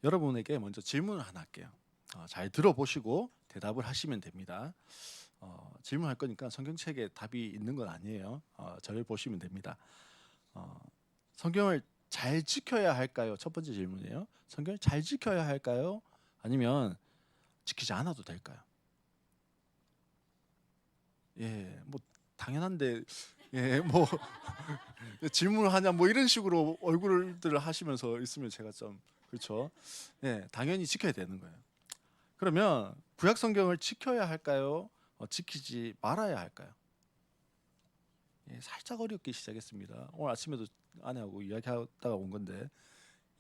여러분에게 먼저 질문을 하나 할게요. 잘 들어보시고 대답을 하시면 됩니다. 질문할 거니까 성경책에 답이 있는 건 아니에요. 저를 보시면 됩니다. 어, 성경을 잘 지켜야 할까요? 첫 번째 질문이에요. 성경을 잘 지켜야 할까요? 아니면 지키지 않아도 될까요? 예, 뭐 당연한데 뭐 질문을 하냐 뭐 이런 식으로 얼굴들을 하시면서 있으면 제가 좀 그렇죠. 예, 당연히 지켜야 되는 거예요. 그러면 구약 성경을 지켜야 할까요? 지키지 말아야 할까요? 예, 살짝 어렵게 시작했습니다. 오늘 아침에도 아내하고 이야기하다가 온 건데,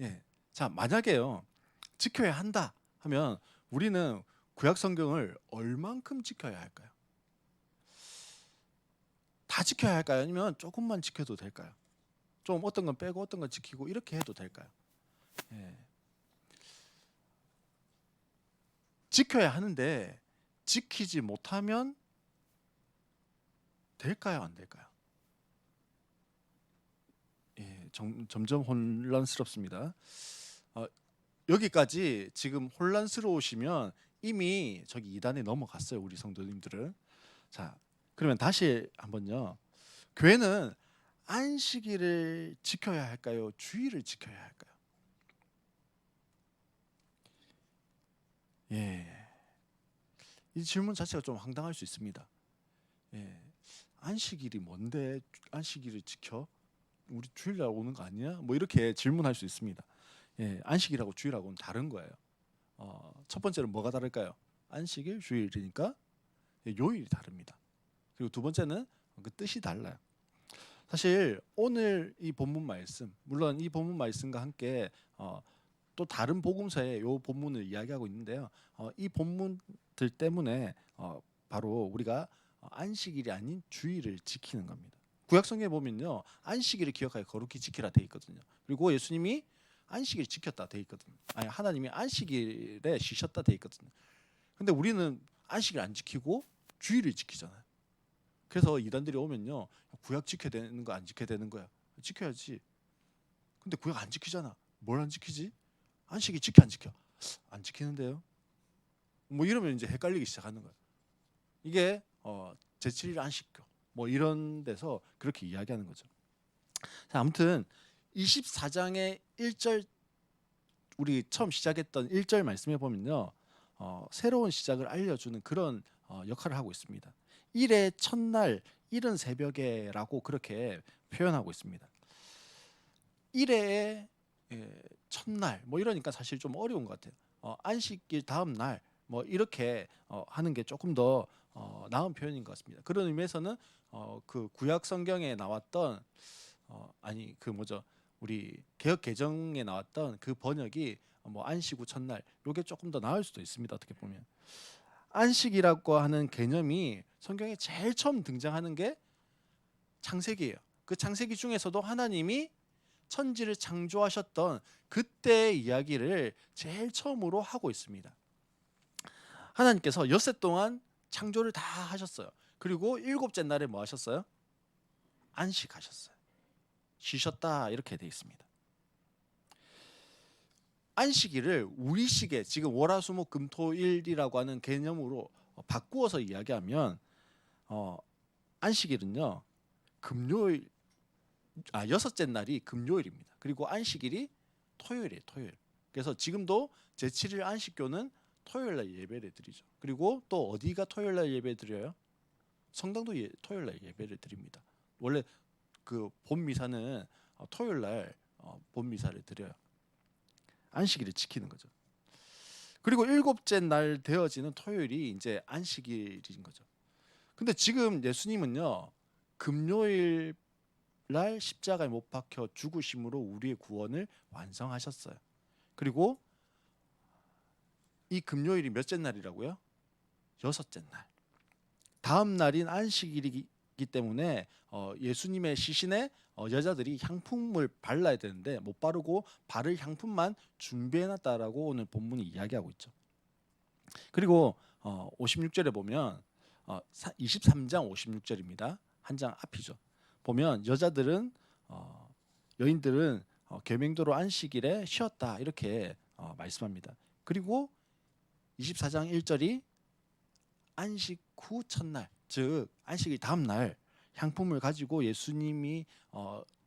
예, 자 만약에요 지켜야 한다 하면 우리는 구약 성경을 얼만큼 지켜야 할까요? 다 지켜야 할까요? 아니면 조금만 지켜도 될까요? 좀 어떤 건 빼고 어떤 건 지키고 이렇게 해도 될까요? 예, 지켜야 하는데 지키지 못하면 될까요? 안 될까요? 예, 점점 혼란스럽습니다. 어, 여기까지 지금 혼란스러우시면 이미 저기 2단에 넘어갔어요, 우리 성도님들은. 자, 그러면 다시 한번요. 교회는 안식일을 지켜야 할까요? 주일을 지켜야 할까요? 예, 이 질문 자체가 좀 황당할 수 있습니다. 예, 안식일이 뭔데 안식일을 지켜? 우리 주일날 오는 거 아니야? 뭐 이렇게 질문할 수 있습니다. 예, 안식일하고 주일하고는 다른 거예요. 첫 번째는 뭐가 다를까요? 안식일, 주일이니까 요일이 다릅니다. 그리고 두 번째는 그 뜻이 달라요. 사실 오늘 이 본문 말씀, 물론 이 본문 말씀과 함께 또 다른 복음서에 요 본문을 이야기하고 있는데요. 이 본문들 때문에 바로 우리가 안식일이 아닌 주일을 지키는 겁니다. 구약성경에 보면요, 안식일을 기억하여 거룩히 지키라 돼 있거든요. 그리고 예수님이 안식일 지켰다 돼 있거든요. 아니 하나님이 안식일에 쉬셨다 돼 있거든요. 근데 우리는 안식일 안 지키고 주일을 지키잖아요. 그래서 이단들이 오면요, 구약 지켜야 되는 거 안 지켜야 되는 거야? 지켜야지. 근데 구약 안 지키잖아. 뭘 안 지키지? 안식일 지켜 안 지켜? 안 지키는데요. 뭐 이러면 이제 헷갈리기 시작하는 거야. 이게 제7일 안식교 뭐 이런 데서 그렇게 이야기하는 거죠. 자, 아무튼 24장의 1절 우리 처음 시작했던 1절 말씀해 보면요. 새로운 시작을 알려주는 그런 역할을 하고 있습니다. 일의 첫날, 이른 새벽에라고 그렇게 표현하고 있습니다. 일의 첫날 뭐 이러니까 사실 좀 어려운 것 같아요. 안식일 다음 날 뭐 이렇게 하는 게 조금 더 나은 표현인 것 같습니다. 그런 의미에서는 그 구약 성경에 나왔던 아니 그 뭐죠 우리 개역 개정에 나왔던 그 번역이 뭐 안식 후 첫날 요게 조금 더 나을 수도 있습니다. 어떻게 보면 안식이라고 하는 개념이 성경에 제일 처음 등장하는 게 창세기예요. 그 창세기 중에서도 하나님이 천지를 창조하셨던 그때의 이야기를 제일 처음으로 하고 있습니다. 하나님께서 엿새 동안 창조를 다 하셨어요. 그리고 일곱째 날에 뭐 하셨어요? 안식하셨어요. 쉬셨다 이렇게 돼 있습니다. 안식일을 우리식의 지금 월화수목금토일이라고 하는 개념으로 바꾸어서 이야기하면 안식일은요 금요일 여섯째 날이 금요일입니다. 그리고 안식일이 토요일이에요. 토요일. 그래서 지금도 제7일 안식교는 토요일 날 예배를 드리죠. 그리고 또 어디가 토요일 날 예배 드려요? 성당도 토요일 날 예배를 드립니다. 원래 그 본 미사는 토요일 날 본 미사를 드려요. 안식일을 지키는 거죠. 그리고 일곱째 날 되어지는 토요일이 이제 안식일인 거죠. 근데 지금 예수님은요 금요일 날 십자가에 못 박혀 죽으심으로 우리의 구원을 완성하셨어요. 그리고 이 금요일이 몇째 날이라고요? 여섯째 날. 다음 날인 안식일이기 때문에 예수님의 시신에 여자들이 향품을 발라야 되는데 못 바르고 바를 향품만 준비해놨다라고 오늘 본문이 이야기하고 있죠. 그리고 56절에 보면 23장 56절입니다. 한 장 앞이죠. 보면 여자들은 여인들은 계명대로 안식일에 쉬었다 이렇게 말씀합니다. 그리고 24장 1절이 안식 후 첫날, 즉 안식일 다음 날 향품을 가지고 예수님이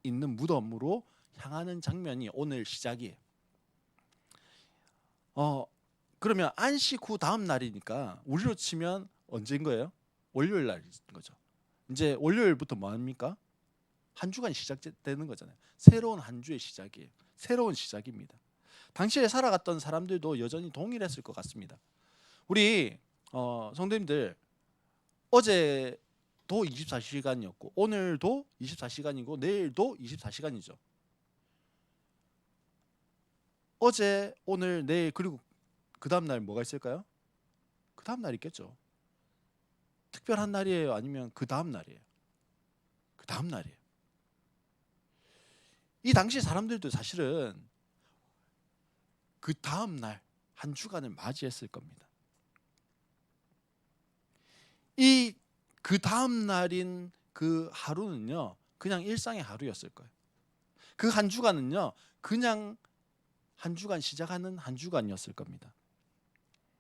있는 무덤으로 향하는 장면이 오늘 시작이에요. 그러면 안식 후 다음 날이니까 우리로 치면 언제인 거예요? 월요일 날인 거죠. 이제 월요일부터 뭐 합니까? 한 주간이 시작되는 거잖아요. 새로운 한 주의 시작이에요. 새로운 시작입니다. 당시에 살아갔던 사람들도 여전히 동일했을 것 같습니다. 우리 성도님들, 어제도 24시간이었고 오늘도 24시간이고 내일도 24시간이죠. 어제, 오늘, 내일, 그리고 그 다음 날 뭐가 있을까요? 그 다음 날 있겠죠. 특별한 날이에요? 아니면 그 다음 날이에요? 그 다음 날이에요. 이 당시 사람들도 사실은 그 다음 날 한 주간을 맞이했을 겁니다. 이 그 다음 날인 그 하루는요, 그냥 일상의 하루였을 거예요. 그 한 주간은요, 그냥 한 주간 시작하는 한 주간이었을 겁니다.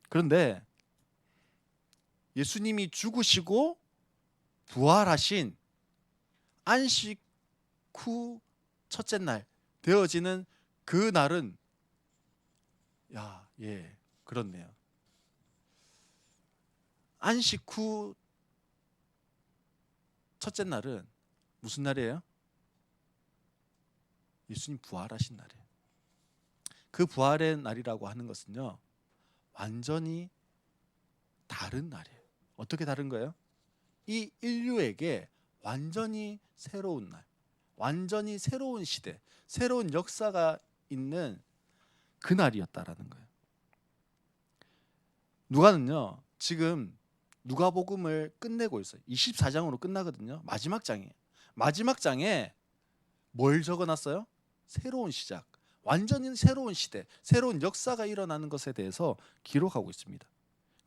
그런데 예수님이 죽으시고 부활하신 안식 후 첫째 날 되어지는 그 날은, 그렇네요. 안식 후 첫째 날은 무슨 날이에요? 예수님 부활하신 날이에요. 그 부활의 날이라고 하는 것은요, 완전히 다른 날이에요. 어떻게 다른 거예요? 이 인류에게 완전히 새로운 날, 완전히 새로운 시대, 새로운 역사가 있는 그 날이었다라는 거예요. 누가는요, 지금 누가복음을 끝내고 있어요. 24장으로 끝나거든요. 마지막 장이에요. 마지막 장에 뭘 적어놨어요? 새로운 시작, 완전히 새로운 시대, 새로운 역사가 일어나는 것에 대해서 기록하고 있습니다.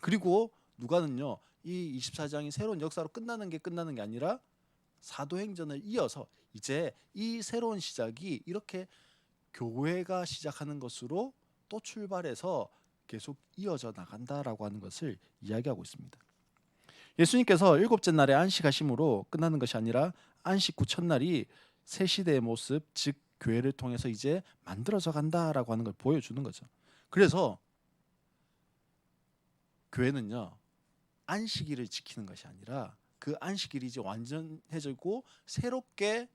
그리고 누가는요, 이 24장이 새로운 역사로 끝나는 게 아니라 사도행전을 이어서 이제 이 새로운 시작이 이렇게 교회가 시작하는 것으로 또 출발해서 계속 이어져 나간다라고 하는 것을 이야기하고 있습니다. 예수님께서 일곱째 날에 안식하심으로 끝나는 것이 아니라 안식 후 첫날이 새 시대의 모습, 즉 교회를 통해서 이제 만들어져 간다라고 하는 걸 보여주는 거죠. 그래서 교회는요, 안식일을 지키는 것이 아니라 그 안식일이 이제 완전해지고 새롭게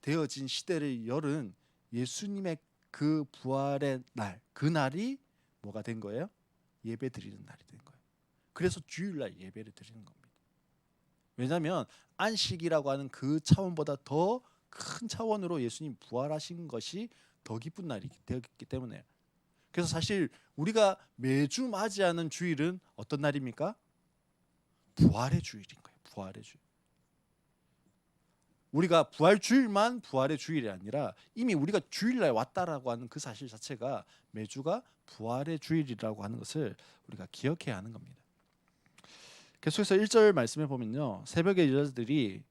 되어진 시대를 열은 예수님의 그 부활의 날, 그 날이 뭐가 된 거예요? 예배 드리는 날이 된 거예요. 그래서 주일날 예배를 드리는 겁니다. 왜냐하면 안식이라고 하는 그 차원보다 더 큰 차원으로 예수님 부활하신 것이 더 기쁜 날이 되었기 때문에. 그래서 사실 우리가 매주 맞이하는 주일은 어떤 날입니까? 부활의 주일인 거예요. 부활의 주일. 우리가 부활 주일만 부활의 주일이 아니라 이미 우리가 주일날 왔다라고 하는 그 사실 자체가 매주가 부활의 주일이라고 하는 것을 우리가 기억해야 하는 겁니다. 계속해서 1절 말씀해 보면요, 새벽에 여자들이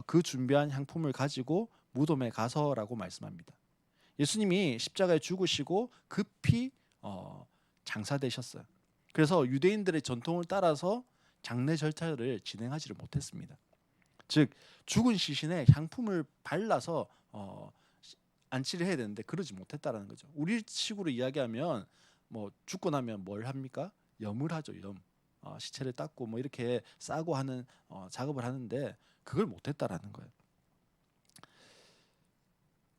그 준비한 향품을 가지고 무덤에 가서라고 말씀합니다. 예수님이 십자가에 죽으시고 급히 장사되셨어요. 그래서 유대인들의 전통을 따라서 장례 절차를 진행하지를 못했습니다. 즉 죽은 시신에 향품을 발라서 안치를 해야 되는데 그러지 못했다라는 거죠. 우리 식으로 이야기하면 뭐 죽고 나면 뭘 합니까? 염을 하죠. 염. 시체를 닦고 뭐 이렇게 싸고 하는 작업을 하는데 그걸 못했다라는 거예요.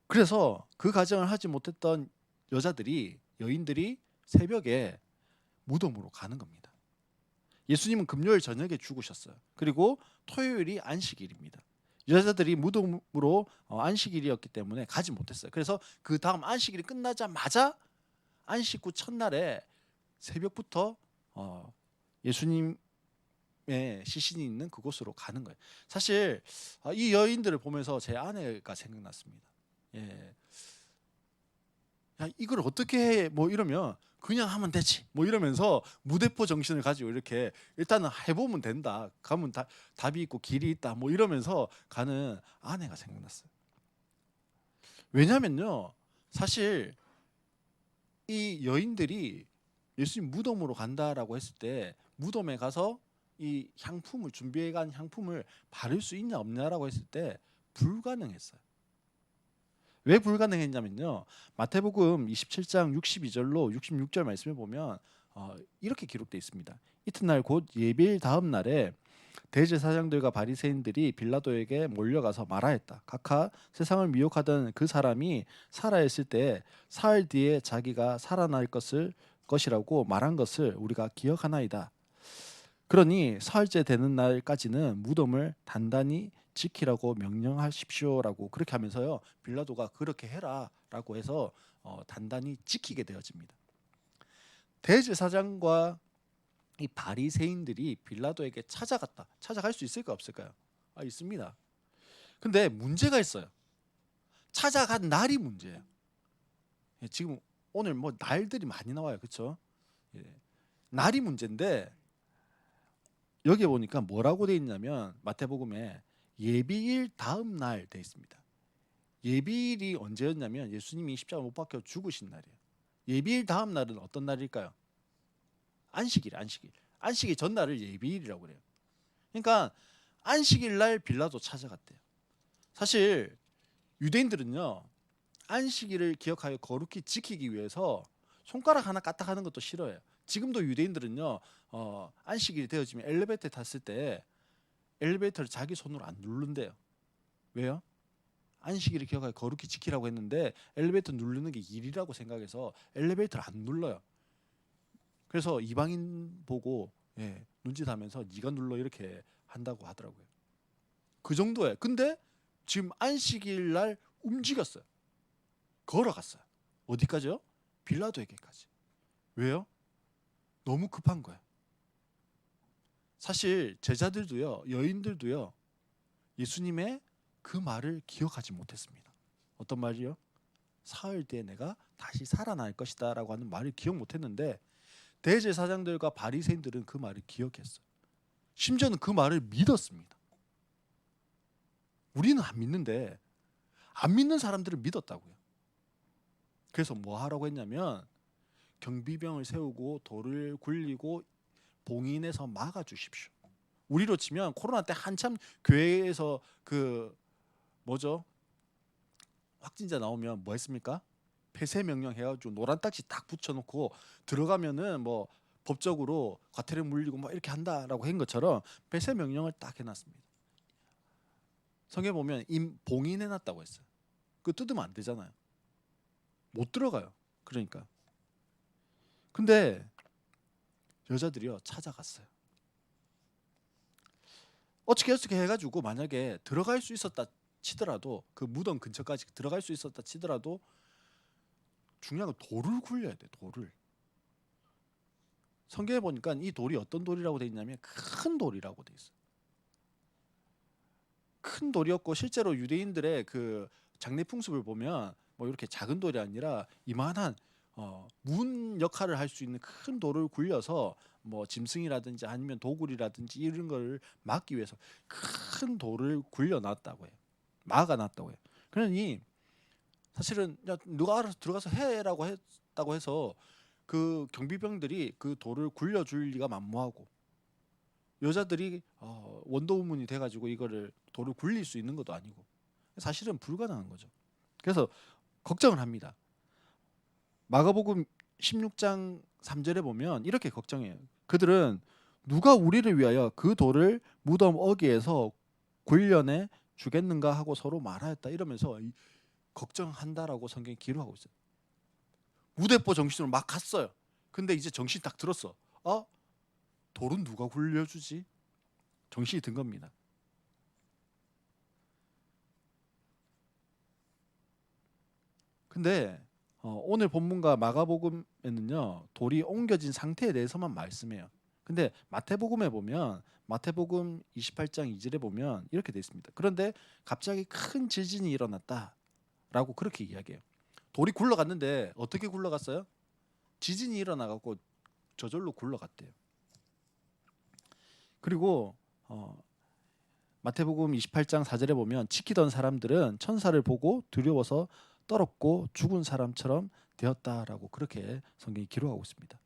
그래서 그 과정을 하지 못했던 여인들이 새벽에 무덤으로 가는 겁니다. 예수님은 금요일 저녁에 죽으셨어요. 그리고 토요일이 안식일입니다. 여자들이 무덤으로 안식일이었기 때문에 가지 못했어요. 그래서 그 다음 안식일이 끝나자마자 안식 후 첫날에 새벽부터 예수님의 시신이 있는 그곳으로 가는 거예요. 사실 이 여인들을 보면서 제 아내가 생각났습니다. 야, 이걸 어떻게 해? 뭐 이러면 그냥 하면 되지. 뭐 이러면서 무대포 정신을 가지고 이렇게 일단은 해보면 된다. 가면 답이 있고 길이 있다. 뭐 이러면서 가는 아내가 생각났어요. 왜냐면요, 사실 이 여인들이 예수님 무덤으로 간다라고 했을 때 무덤에 가서 이 향품을 준비해 간 향품을 바를 수 있냐 없냐라고 했을 때 불가능했어요. 왜 불가능했냐면요. 마태복음 27장 62절로 66절 말씀을 보면 이렇게 기록되어 있습니다. 이튿날 곧 예배일 다음 날에 대제사장들과 바리새인들이 빌라도에게 몰려가서 말하였다. 각하 세상을 미혹하던 그 사람이 살아있을 때 사흘 뒤에 자기가 살아날 것이라고 말한 것을 우리가 기억하나이다. 그러니 사흘째 되는 날까지는 무덤을 단단히 지키라고 명령하십시오라고 그렇게 하면서요. 빌라도가 그렇게 해라라고 해서 단단히 지키게 되어집니다. 대제사장과 이 바리새인들이 빌라도에게 찾아갔다. 찾아갈 수 있을까 없을까요? 있습니다. 근데 문제가 있어요. 찾아간 날이 문제예요. 지금 오늘 뭐 날들이 많이 나와요. 그렇죠? 날이 문제인데 여기에 보니까 뭐라고 돼 있냐면 마태복음에 예비일 다음 날 돼 있습니다. 예비일이 언제였냐면 예수님이 십자가 못 박혀 죽으신 날이에요. 예비일 다음 날은 어떤 날일까요? 안식일. 안식일 전날을 예비일이라고 그래요. 그러니까 안식일 날 빌라도 찾아갔대요. 사실 유대인들은요. 안식일을 기억하여 거룩히 지키기 위해서 손가락 하나 까딱하는 것도 싫어해요. 지금도 유대인들은요. 안식일이 되어지면 엘리베이터에 탔을 때 엘리베이터를 자기 손으로 안 누른대요. 왜요? 안식일을 기억하여 거룩히 지키라고 했는데 엘리베이터 누르는 게 일이라고 생각해서 엘리베이터를 안 눌러요. 그래서 이방인 보고 눈짓하면서 네가 눌러 이렇게 한다고 하더라고요. 그 정도예요. 근데 지금 안식일 날 움직였어요. 걸어갔어요. 어디까지요? 빌라도에게까지. 왜요? 너무 급한 거예요. 사실 제자들도요, 여인들도요, 예수님의 그 말을 기억하지 못했습니다. 어떤 말이요? 사흘 뒤에 내가 다시 살아날 것이다 라고 하는 말을 기억 못했는데 대제사장들과 바리새인들은 그 말을 기억했어요. 심지어는 그 말을 믿었습니다. 우리는 안 믿는데 안 믿는 사람들은 믿었다고요. 그래서 뭐 하라고 했냐면 경비병을 세우고 돌을 굴리고 봉인해서 막아주십시오. 우리로 치면 코로나 때 한참 교회에서 그 뭐죠? 확진자 나오면 뭐 했습니까? 폐쇄 명령 해가지고 노란 딱지 딱 붙여놓고 들어가면은 뭐 법적으로 과태료 물리고 뭐 이렇게 한다라고 한 것처럼 폐쇄 명령을 딱 해놨습니다. 성경에 보면 봉인해놨다고 했어요. 그 뜯으면 안 되잖아요. 못 들어가요. 그러니까. 근데 여자들이요 찾아갔어요. 어떻게 해가지고 만약에 들어갈 수 있었다 치더라도 그 무덤 근처까지 들어갈 수 있었다 치더라도 중요한 건 돌을 굴려야 돼. 돌을. 성경에 보니까 이 돌이 어떤 돌이라고 돼 있냐면 큰 돌이라고 돼 있어요. 큰 돌이었고 실제로 유대인들의 그 장례 풍습을 보면 뭐 이렇게 작은 돌이 아니라 이만한 문 역할을 할 수 있는 큰 돌을 굴려서 뭐 짐승이라든지 아니면 도굴이라든지 이런 걸 막기 위해서 큰 돌을 굴려놨다고 해요. 막아놨다고 해요. 그러니 사실은 야, 누가 알아서 들어가서 해라고 했다고 해서 그 경비병들이 그 돌을 굴려줄 리가 만무하고 여자들이 원더우먼이 돼가지고 이거를 돌을 굴릴 수 있는 것도 아니고 사실은 불가능한 거죠. 그래서 걱정을 합니다. 마가복음 16장 3절에 보면 이렇게 걱정해요. 그들은 누가 우리를 위하여 그 돌을 무덤 어귀에서 굴려내 주겠는가 하고 서로 말하였다 이러면서 걱정한다라고 성경이 기록하고 있어요. 무대포 정신으로 막 갔어요. 근데 이제 정신 딱 들었어. 돌은 누가 굴려주지? 정신이 든 겁니다. 근데 오늘 본문과 마가복음에는요 돌이 옮겨진 상태에 대해서만 말씀해요. 근데 마태복음에 보면 마태복음 28장 2절에 보면 이렇게 되어 있습니다. 그런데 갑자기 큰 지진이 일어났다라고 그렇게 이야기해요. 돌이 굴러갔는데 어떻게 굴러갔어요? 지진이 일어나갖고 저절로 굴러갔대요. 그리고 마태복음 28장 4절에 보면 지키던 사람들은 천사를 보고 두려워서 떨었고 죽은 사람처럼 되었다라고 그렇게 성경이 기록하고 있습니다.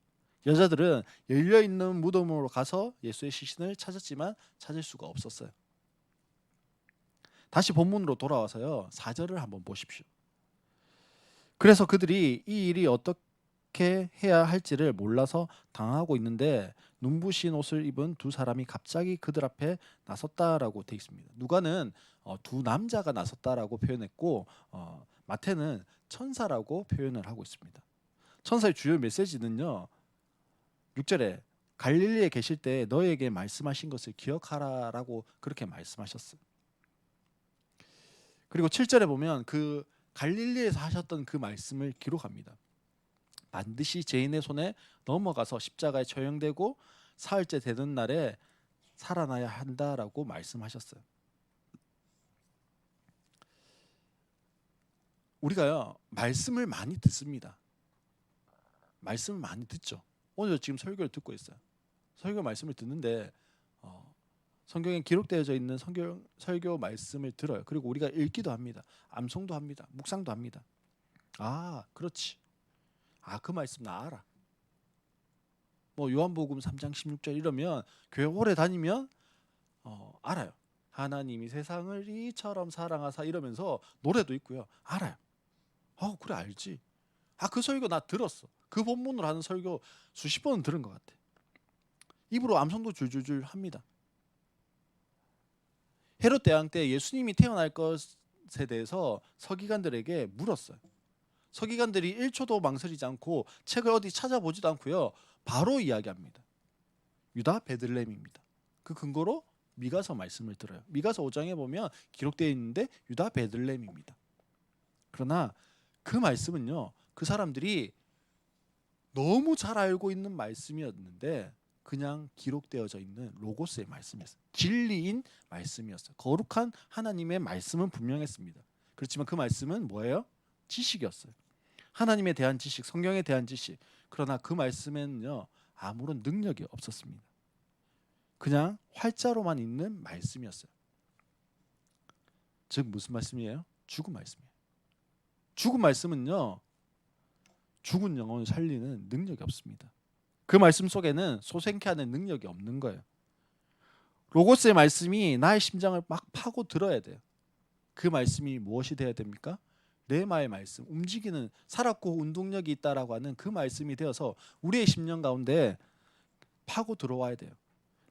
여자들은 열려있는 무덤으로 가서 예수의 시신을 찾았지만 찾을 수가 없었어요. 다시 본문으로 돌아와서요. 4절을 한번 보십시오. 그래서 그들이 이 일이 어떻게 해야 할지를 몰라서 당하고 있는데 눈부신 옷을 입은 두 사람이 갑자기 그들 앞에 나섰다라고 되어 있습니다. 누가는 두 남자가 나섰다라고 표현했고 마태는 천사라고 표현을 하고 있습니다. 천사의 주요 메시지는요. 6절에 갈릴리에 계실 때 너에게 말씀하신 것을 기억하라라고 그렇게 말씀하셨어요. 그리고 7절에 보면 그 갈릴리에서 하셨던 그 말씀을 기록합니다. 반드시 죄인의 손에 넘어가서 십자가에 처형되고 사흘째 되는 날에 살아나야 한다라고 말씀하셨어요. 우리가요 말씀을 많이 듣습니다. 말씀을 많이 듣죠. 오늘 지금 설교를 듣고 있어요. 설교 말씀을 듣는데 성경에 기록되어져 있는 설교 말씀을 들어요. 그리고 우리가 읽기도 합니다. 암송도 합니다. 묵상도 합니다. 아, 그렇지. 아, 그 말씀 나 알아. 뭐 요한복음 3장 16절 이러면 교회 오래 다니면 알아요. 하나님이 세상을 이처럼 사랑하사 이러면서 노래도 있고요. 알아요. 그래 알지. 그 설교 나 들었어. 그 본문으로 하는 설교 수십 번은 들은 것 같아. 입으로 암송도 줄줄줄 합니다. 헤롯 대왕 때 예수님이 태어날 것에 대해서 서기관들에게 물었어요. 서기관들이 1초도 망설이지 않고 책을 어디 찾아보지도 않고요. 바로 이야기합니다. 유다 베들레헴입니다. 그 근거로 미가서 말씀을 들어요. 미가서 5장에 보면 기록되어 있는데 유다 베들레헴입니다. 그러나 그 말씀은요. 그 사람들이 너무 잘 알고 있는 말씀이었는데 그냥 기록되어져 있는 로고스의 말씀이었어요. 진리인 말씀이었어요. 거룩한 하나님의 말씀은 분명했습니다. 그렇지만 그 말씀은 뭐예요? 지식이었어요. 하나님에 대한 지식, 성경에 대한 지식. 그러나 그 말씀에는요 아무런 능력이 없었습니다. 그냥 활자로만 있는 말씀이었어요. 즉 무슨 말씀이에요? 죽은 말씀이에요. 죽은 말씀은요 죽은 영혼을 살리는 능력이 없습니다. 그 말씀 속에는 소생케 하는 능력이 없는 거예요. 로고스의 말씀이 나의 심장을 막 파고 들어야 돼요. 그 말씀이 무엇이 되어야 됩니까? 레마의 말씀, 움직이는 살았고 운동력이 있다라고 하는 그 말씀이 되어서 우리의 심령 가운데 파고 들어와야 돼요.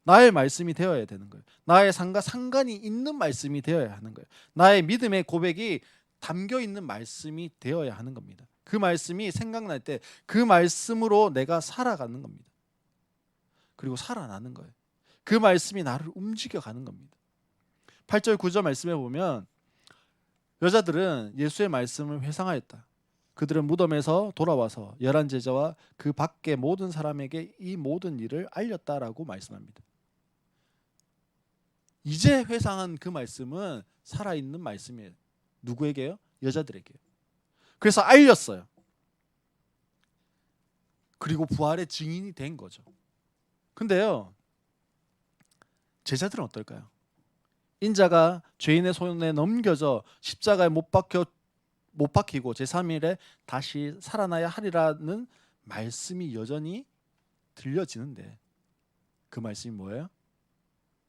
나의 말씀이 되어야 되는 거예요. 나의 삶과 상관이 있는 말씀이 되어야 하는 거예요. 나의 믿음의 고백이 담겨 있는 말씀이 되어야 하는 겁니다. 그 말씀이 생각날 때 그 말씀으로 내가 살아가는 겁니다. 그리고 살아나는 거예요. 그 말씀이 나를 움직여가는 겁니다. 8절 9절 말씀에 보면 여자들은 예수의 말씀을 회상하였다. 그들은 무덤에서 돌아와서 11 제자와 그 밖의 모든 사람에게 이 모든 일을 알렸다라고 말씀합니다. 이제 회상한 그 말씀은 살아있는 말씀이에요. 누구에게요? 여자들에게요. 그래서 알렸어요. 그리고 부활의 증인이 된 거죠. 근데요 제자들은 어떨까요? 인자가 죄인의 손에 넘겨져 십자가에 못 박히고 제3일에 다시 살아나야 하리라는 말씀이 여전히 들려지는데 그 말씀이 뭐예요?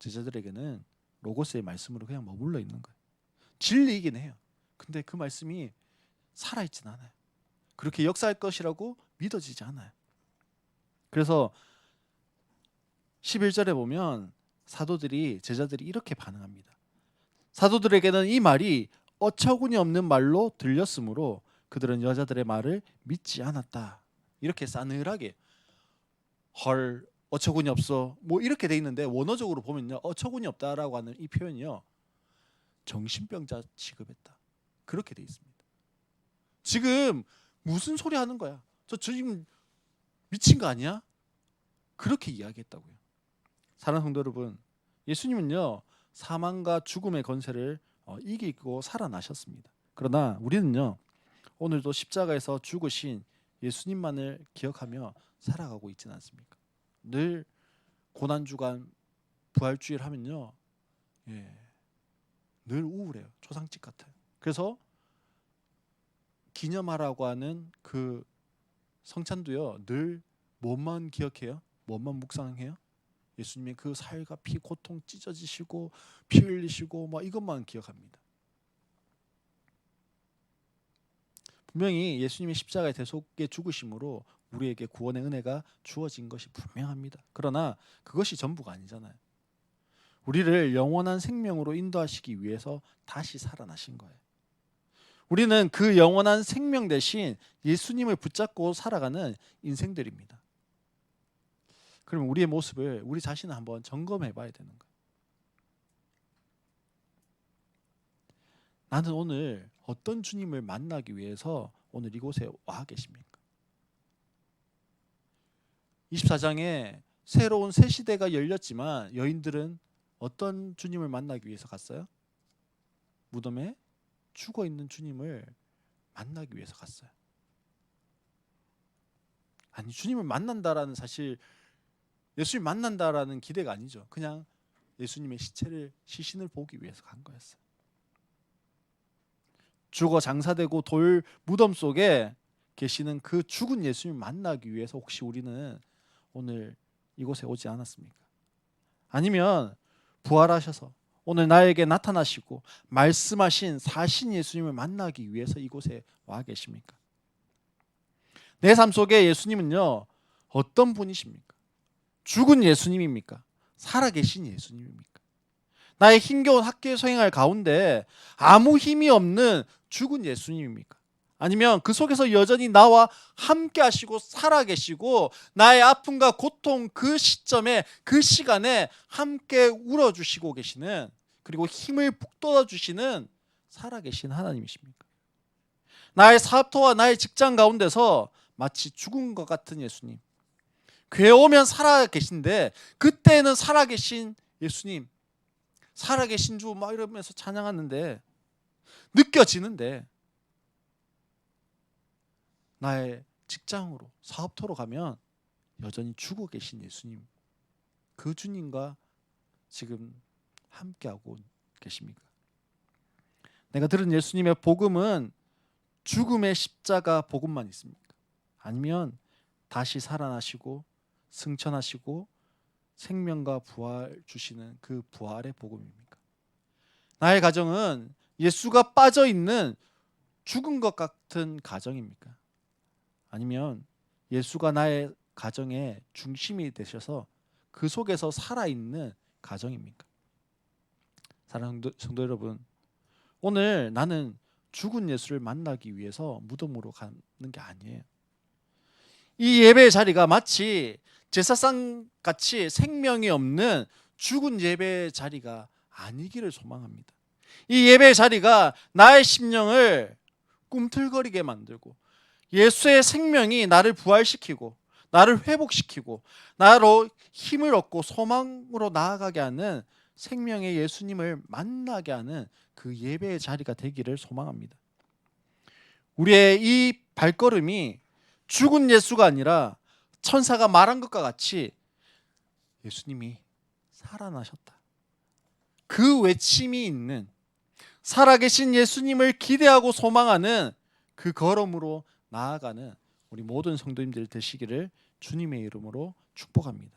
제자들에게는 로고스의 말씀으로 그냥 머물러 있는 거예요. 진리이긴 해요. 근데 그 말씀이 살아있진 않아요. 그렇게 역사할 것이라고 믿어지지 않아요. 그래서 11절에 보면 제자들이 이렇게 반응합니다. 사도들에게는 이 말이 어처구니 없는 말로 들렸으므로 그들은 여자들의 말을 믿지 않았다. 이렇게 싸늘하게 헐 어처구니 없어 뭐 이렇게 돼 있는데 원어적으로 보면요 어처구니 없다라고 하는 이 표현이요 정신병자 취급했다. 그렇게 돼 있습니다. 지금 무슨 소리 하는 거야? 저 지금 미친 거 아니야? 그렇게 이야기했다고요. 사랑하는 성도 여러분, 예수님은요 사망과 죽음의 권세를 이기고 살아나셨습니다. 그러나 우리는요 오늘도 십자가에서 죽으신 예수님만을 기억하며 살아가고 있지는 않습니까? 늘 고난주간 부활주일 하면요 늘 우울해요. 초상집 같아요. 그래서 기념하라고 하는 그 성찬도요, 늘 뭐만 기억해요? 뭐만 묵상해요? 예수님의 그 살과 피, 고통 찢어지시고 피 흘리시고 막 이것만 기억합니다. 분명히 예수님의 십자가의 대속의 죽으심으로 우리에게 구원의 은혜가 주어진 것이 분명합니다. 그러나 그것이 전부가 아니잖아요. 우리를 영원한 생명으로 인도하시기 위해서 다시 살아나신 거예요. 우리는 그 영원한 생명 대신 예수님을 붙잡고 살아가는 인생들입니다. 그럼 우리의 모습을 우리 자신을 한번 점검해 봐야 되는 거예요. 나는 오늘 어떤 주님을 만나기 위해서 오늘 이곳에 와 계십니까? 24장에 새로운 새 시대가 열렸지만 여인들은 어떤 주님을 만나기 위해서 갔어요? 무덤에 죽어 있는 주님을 만나기 위해서 갔어요. 아니, 주님을 만난다라는 사실 예수님 만난다라는 기대가 아니죠. 그냥 예수님의 시신을 보기 위해서 간 거였어요. 죽어 장사되고 돌 무덤 속에 계시는 그 죽은 예수님을 만나기 위해서 혹시 우리는 오늘 이곳에 오지 않았습니까? 아니면 부활하셔서 오늘 나에게 나타나시고 말씀하신 사신 예수님을 만나기 위해서 이곳에 와 계십니까? 내 삶 속에 예수님은요, 어떤 분이십니까? 죽은 예수님입니까? 살아계신 예수님입니까? 나의 힘겨운 학교 생활 가운데 아무 힘이 없는 죽은 예수님입니까? 아니면 그 속에서 여전히 나와 함께 하시고 살아계시고 나의 아픔과 고통 그 시점에 그 시간에 함께 울어주시고 계시는, 그리고 힘을 북돋아 주시는 살아계신 하나님이십니까? 나의 사업터와 나의 직장 가운데서 마치 죽은 것 같은 예수님, 교회 오면 살아계신데 그때는 살아계신 예수님, 살아계신 주 막 이러면서 찬양하는데 느껴지는데 나의 직장으로 사업터로 가면 여전히 죽어 계신 예수님, 그 주님과 지금 함께하고 계십니까? 내가 들은 예수님의 복음은 죽음의 십자가 복음만 있습니까? 아니면 다시 살아나시고 승천하시고 생명과 부활 주시는 그 부활의 복음입니까? 나의 가정은 예수가 빠져 있는 죽은 것 같은 가정입니까? 아니면 예수가 나의 가정의 중심이 되셔서 그 속에서 살아있는 가정입니까? 사랑하는 성도 여러분, 오늘 나는 죽은 예수를 만나기 위해서 무덤으로 가는 게 아니에요. 이 예배의 자리가 마치 제사상 같이 생명이 없는 죽은 예배의 자리가 아니기를 소망합니다. 이 예배의 자리가 나의 심령을 꿈틀거리게 만들고 예수의 생명이 나를 부활시키고 나를 회복시키고 나로 힘을 얻고 소망으로 나아가게 하는 생명의 예수님을 만나게 하는 그 예배의 자리가 되기를 소망합니다. 우리의 이 발걸음이 죽은 예수가 아니라 천사가 말한 것과 같이 예수님이 살아나셨다, 그 외침이 있는 살아계신 예수님을 기대하고 소망하는 그 걸음으로 나아가는 우리 모든 성도님들 되시기를 주님의 이름으로 축복합니다.